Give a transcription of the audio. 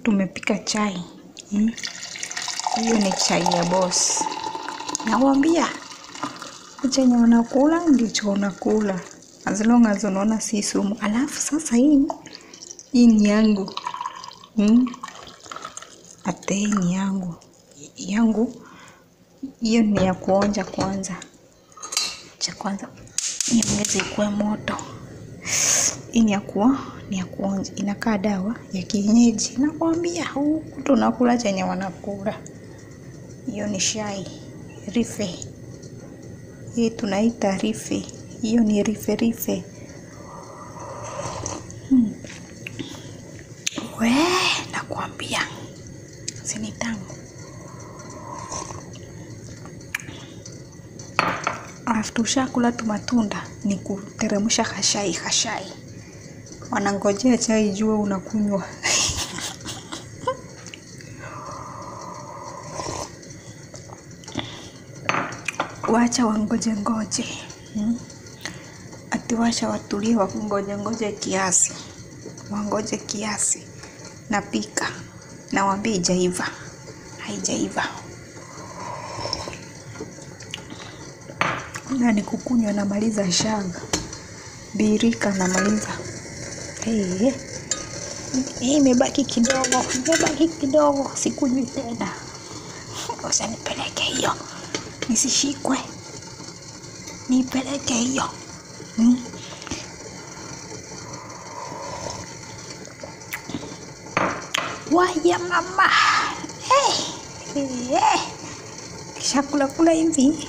Tumepika chai. Hiyo ni chai ya boss. Nawaambia chenye unakula ndicho unakula. As long as unaona si sumu. Alafu sasa hii ni yangu. Ate hii ni yangu. Hiyo ni ya kuonja kwanza. Cha kwanza niongeze ikuwe moto. Hii ni ya kuonja. Inakaa dawa ya kienyeji. Nakwambia huku tunakula chenye wanakula. Hiyo ni chai rife. Hii tunaita rife. Hiyo ni rife. Nakwambia sini tamu. After ushakula tumatunda ni kuteremsha kashai. Wanangojea chai jua unakunywa. Wacha wangoje. Ati wacha watulie wangoje kiasi. Wangoje kiasi. Napika. Nawaambia haijaiva. Na ni kukunywa namaliza shaga. Birika namaliza. Hii imebaki kidogo. Sikunywi tena. Wacha nipeleke hiyo. Nisishikwe. Nipeleke hiyo. Waya mama. Kisha kula hivi.